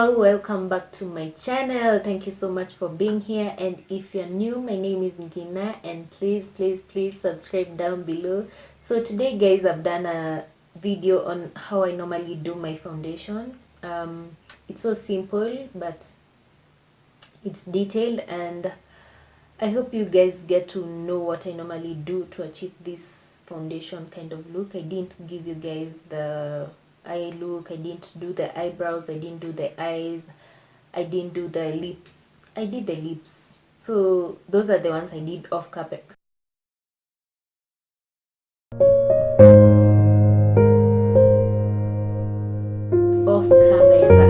all, welcome back to my channel. Thank you so much for being here, and if you're new, my name is Ngina, and please subscribe down below. So today guys, I've done a video on how I normally do my foundation. It's so simple but it's detailed, and I hope you guys get to know what I normally do to achieve this foundation kind of look. I didn't give you guys the eye look, I didn't do the eyebrows, I didn't do the eyes, I didn't do the lips. I did the lips, so those are the ones I did off carpet. Off camera.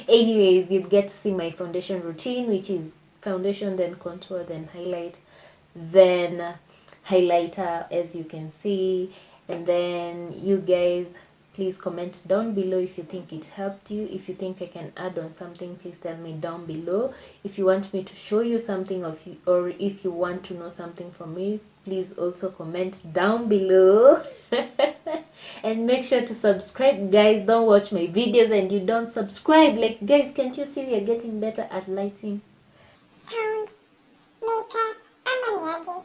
Anyways, you get to see my foundation routine, which is foundation, then contour, then highlight, then highlighter, as you can see. And then you guys, please comment down below if you think it helped you. If you think I can add on something, please tell me down below. If you want me to show you something, or if you want to know something from me, please also comment down below. And make sure to subscribe, guys. Don't watch my videos and you don't subscribe. Like, guys, can't you see we are getting better at lighting, sound, makeup, and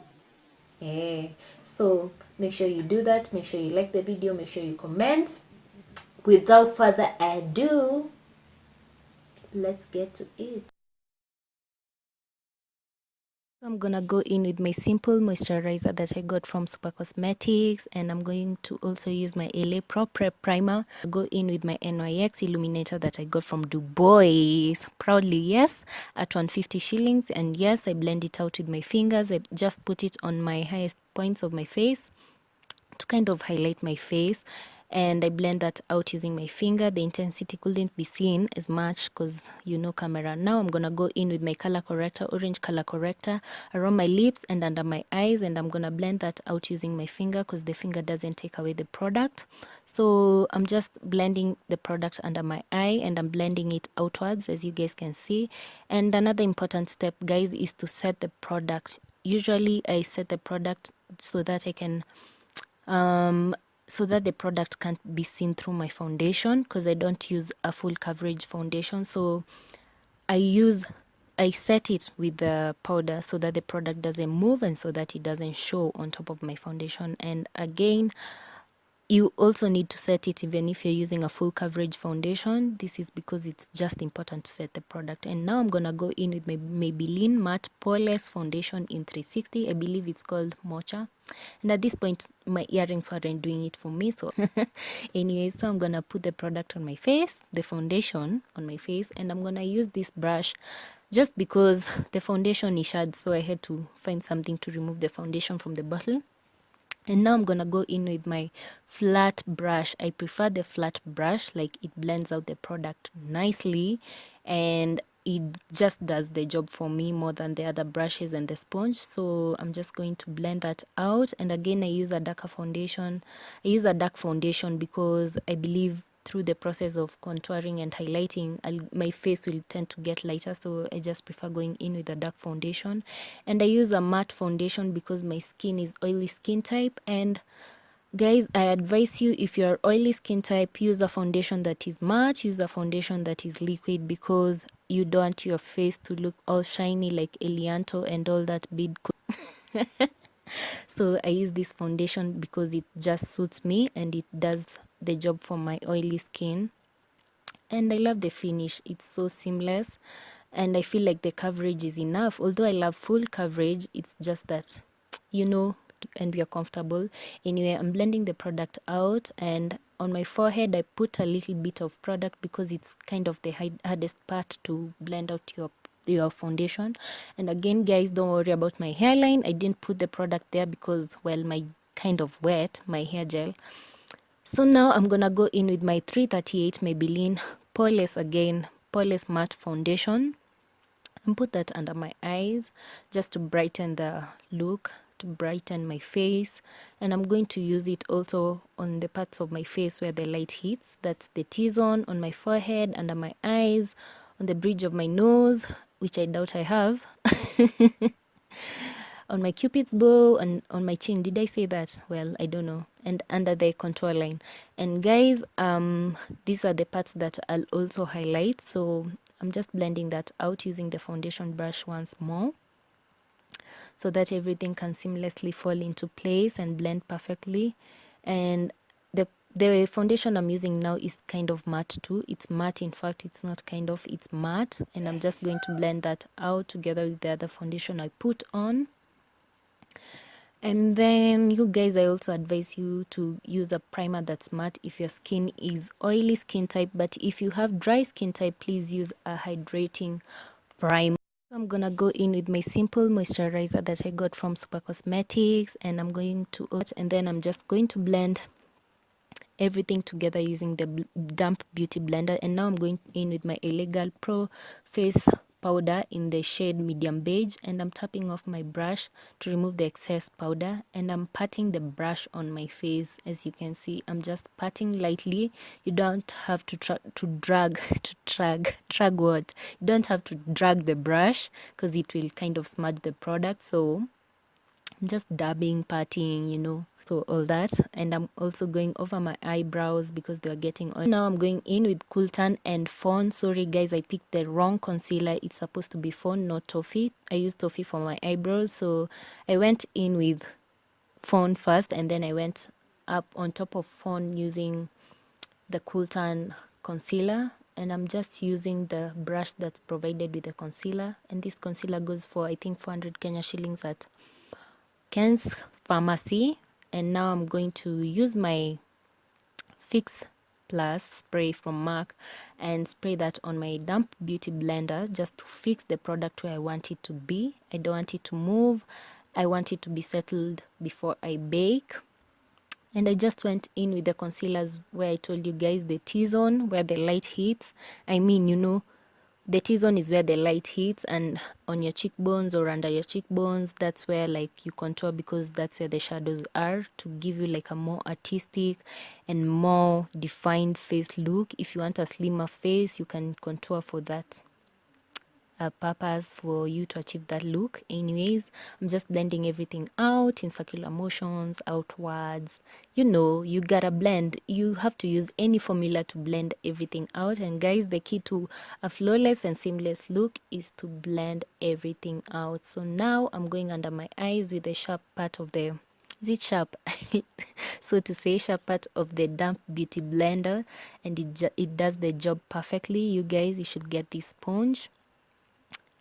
yeah. So make sure you do that. Make sure you like the video, make sure you comment. Without further ado, let's get to it. I'm gonna go in with my simple moisturizer that I got from Super Cosmetics, and I'm going to also use my LA Pro Prep Primer. Go in with my NYX illuminator that I got from Dubois, proudly, yes, at 150 shillings. And yes, I blend it out with my fingers. I just put it on my highest points of my face to kind of highlight my face, and I blend that out using my finger. The intensity couldn't be seen as much because you know camera. Now I'm gonna go in with my color corrector, orange color corrector, around my lips and under my eyes, and I'm gonna blend that out using my finger because the finger doesn't take away the product. So I'm just blending the product under my eye, and I'm blending it outwards, as you guys can see. And another important step, guys, is to set the product. Usually I set the product so that I can so that the product can't be seen through my foundation, because I don't use a full coverage foundation. So I set it with the powder so that the product doesn't move and so that it doesn't show on top of my foundation. And again, you also need to set it even if you're using a full coverage foundation. This is because it's just important to set the product. And now I'm gonna go in with my Maybelline Matte Poreless Foundation in 360. I believe it's called Mocha. And at this point, my earrings weren't doing it for me. So anyway, so I'm gonna put the product on my face, the foundation on my face, and I'm gonna use this brush just because the foundation is shad, so I had to find something to remove the foundation from the bottle. And now I'm gonna go in with my flat brush. I prefer the flat brush, like it blends out the product nicely and it just does the job for me more than the other brushes and the sponge. So I'm just going to blend that out. And again, I use a darker foundation. I use a dark foundation because I believe through the process of contouring and highlighting, my face will tend to get lighter, so I just prefer going in with a dark foundation. And I use a matte foundation because my skin is oily skin type. And guys, I advise you, if you're oily skin type, use a foundation that is matte, use a foundation that is liquid, because you don't want your face to look all shiny like Elianto and all that big. So I use this foundation because it just suits me and it does the job for my oily skin. And I love the finish. It's so seamless, and I feel like the coverage is enough. Although I love full coverage, it's just that, you know, and we are comfortable. Anyway, I'm blending the product out, and on my forehead I put a little bit of product because it's kind of the hardest part to blend out your foundation. And again, guys, don't worry about my hairline. I didn't put the product there because, well, my kind of wet my hair gel. So now I'm gonna go in with my 338 Maybelline Poreless, again Poreless Matte Foundation, and put that under my eyes just to brighten the look, to brighten my face. And I'm going to use it also on the parts of my face where the light hits. That's the T-zone, on my forehead, under my eyes, on the bridge of my nose, which I doubt I have. on my cupid's bow and on my chin. Did I say that? Well, I don't know. And under the contour line. And guys, these are the parts that I'll also highlight. So I'm just blending that out using the foundation brush once more, so that everything can seamlessly fall into place and blend perfectly. And the foundation I'm using now is kind of matte too. It's matte, in fact, it's not kind of, it's matte. And I'm just going to blend that out together with the other foundation I put on. And then you guys, I also advise you to use a primer that's matte if your skin is oily skin type. But if you have dry skin type, please use a hydrating primer. I'm gonna go in with my simple moisturizer that I got from Super Cosmetics, and I'm going to, and then I'm just going to blend everything together using the damp beauty blender. And now I'm going in with my LA Girl Pro face powder in the shade medium beige, and I'm tapping off my brush to remove the excess powder, and I'm patting the brush on my face. As you can see, I'm just patting lightly. You don't have to drag what, you don't have to drag the brush because it will kind of smudge the product. So I'm just dabbing, patting, you know, so all that. And I'm also going over my eyebrows because they're getting oily. Now I'm going in with Cool Tan and Fawn. Sorry guys, I picked the wrong concealer. It's supposed to be Fawn, not Toffee. I used Toffee for my eyebrows, so I went in with Fawn first, and then I went up on top of Fawn using the Cool Tan concealer. And I'm just using the brush that's provided with the concealer, and this concealer goes for, I think, 400 Kenya shillings at Ken's Pharmacy. And now I'm going to use my Fix Plus spray from MAC and spray that on my damp beauty blender just to fix the product where I want it to be. I don't want it to move. I want it to be settled before I bake. And I just went in with the concealers where I told you guys, the T-zone, where the light hits. I mean, you know, the T-zone is where the light hits, and on your cheekbones or under your cheekbones, that's where like you contour, because that's where the shadows are, to give you like a more artistic and more defined face look. If you want a slimmer face, you can contour for that purpose, for you to achieve that look. Anyways, I'm just blending everything out in circular motions outwards. You know, you gotta blend. You have to use any formula to blend everything out. And guys, the key to a flawless and seamless look is to blend everything out. So now I'm going under my eyes with the sharp part of the, is it sharp? So to say, sharp part of the damp beauty blender, and it does the job perfectly. You guys, you should get this sponge.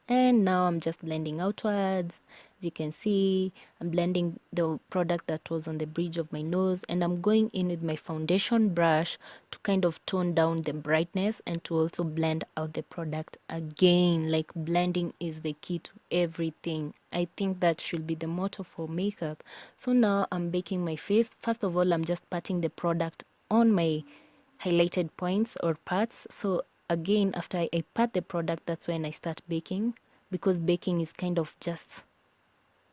And now I'm just blending outwards. As you can see, I'm blending the product that was on the bridge of my nose, and I'm going in with my foundation brush to kind of tone down the brightness and to also blend out the product again. Like, blending is the key to everything. I think that should be the motto for makeup. So now I'm baking my face. First of all, I'm just patting the product on my highlighted points or parts. So again, after I pat the product, that's when I start baking, because baking is kind of just,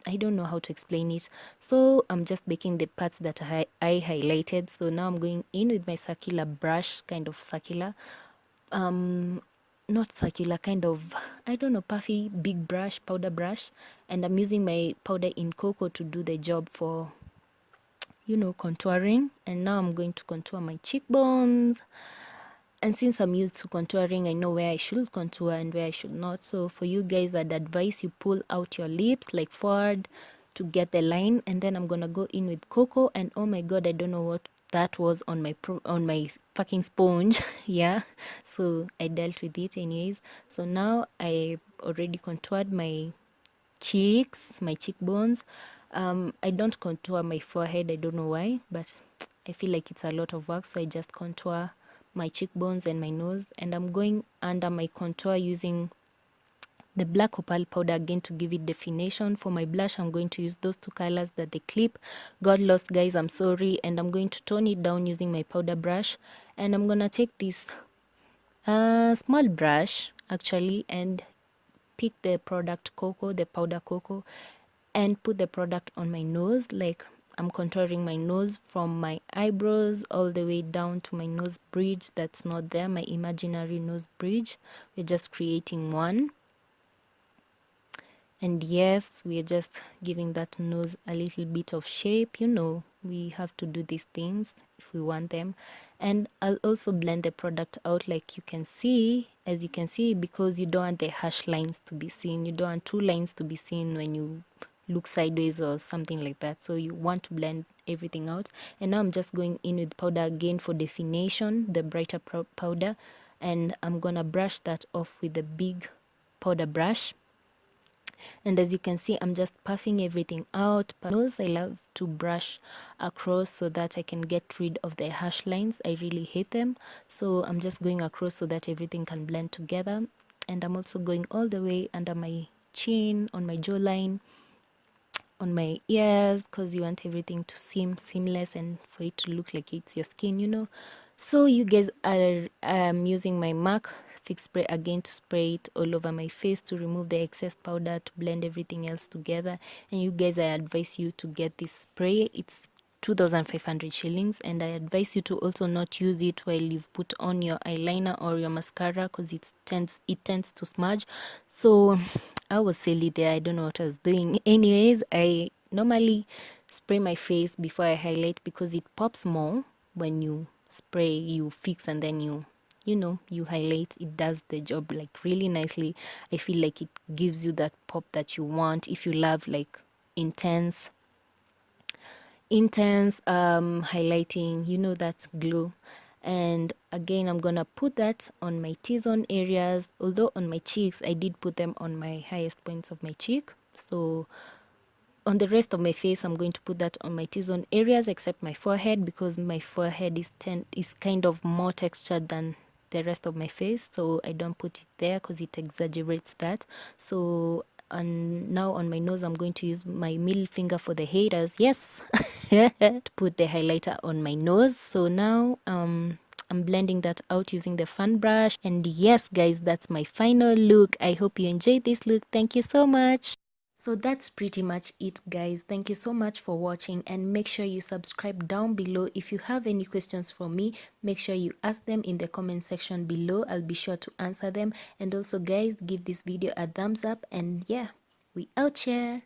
I don't know how to explain it. So I'm just baking the parts that I highlighted. So now I'm going in with my circular brush, kind of circular, not circular, kind of, I don't know, puffy big brush, powder brush, and I'm using my powder in cocoa to do the job for, you know, contouring. And now I'm going to contour my cheekbones. And since I'm used to contouring, I know where I should contour and where I should not. So for you guys, I'd advise you pull out your lips like forward to get the line. And then I'm gonna go in with cocoa. And oh my god, I don't know what that was on my fucking sponge. Yeah, so I dealt with it anyways. So now I already contoured my cheeks, my cheekbones. I don't contour my forehead, I don't know why, but I feel like it's a lot of work, so I just contour my cheekbones and my nose. And I'm going under my contour using the black opal powder again to give it definition. For my blush, I'm going to use those two colors that the clip got lost, guys, I'm sorry. And I'm going to tone it down using my powder brush, and I'm gonna take this small brush actually and pick the product cocoa, the powder cocoa, and put the product on my nose. Like, I'm contouring my nose from my eyebrows all the way down to my nose bridge that's not there, my imaginary nose bridge. We're just creating one. And yes, we are just giving that nose a little bit of shape. You know, we have to do these things if we want them. And I'll also blend the product out, like you can see, as you can see, because you don't want the harsh lines to be seen. You don't want two lines to be seen when you look sideways or something like that. So you want to blend everything out. And now I'm just going in with powder again for definition, the brighter powder. And I'm gonna brush that off with the big powder brush. And as you can see, I'm just puffing everything out. Nose, I love to brush across so that I can get rid of the harsh lines. I really hate them. So I'm just going across so that everything can blend together. And I'm also going all the way under my chin, on my jawline, on my ears, because you want everything to seem seamless and for it to look like it's your skin, you know. So you guys are using my MAC fix spray again to spray it all over my face to remove the excess powder, to blend everything else together. And you guys, I advise you to get this spray. It's 2,500 shillings, and I advise you to also not use it while you've put on your eyeliner or your mascara, because it tends to smudge. So I was silly there. I don't know what I was doing. Anyways, I normally spray my face before I highlight because it pops more when you spray, you fix, and then you know, you highlight. It does the job like really nicely. I feel like it gives you that pop that you want if you love like intense highlighting, you know, that glow. And again, I'm gonna put that on my T-zone areas, although on my cheeks I did put them on my highest points of my cheek. So on the rest of my face, I'm going to put that on my T-zone areas except my forehead, because my forehead is kind of more textured than the rest of my face, so I don't put it there because it exaggerates that. So and now on my nose, I'm going to use my middle finger for the haters, yes, to put the highlighter on my nose. So now I'm blending that out using the fan brush. And yes guys, that's my final look. I hope you enjoyed this look. Thank you so much. So that's pretty much it guys. Thank you so much for watching, and make sure you subscribe down below. If you have any questions for me, make sure you ask them in the comment section below. I'll be sure to answer them. And also guys, give this video a thumbs up, and yeah, we out here.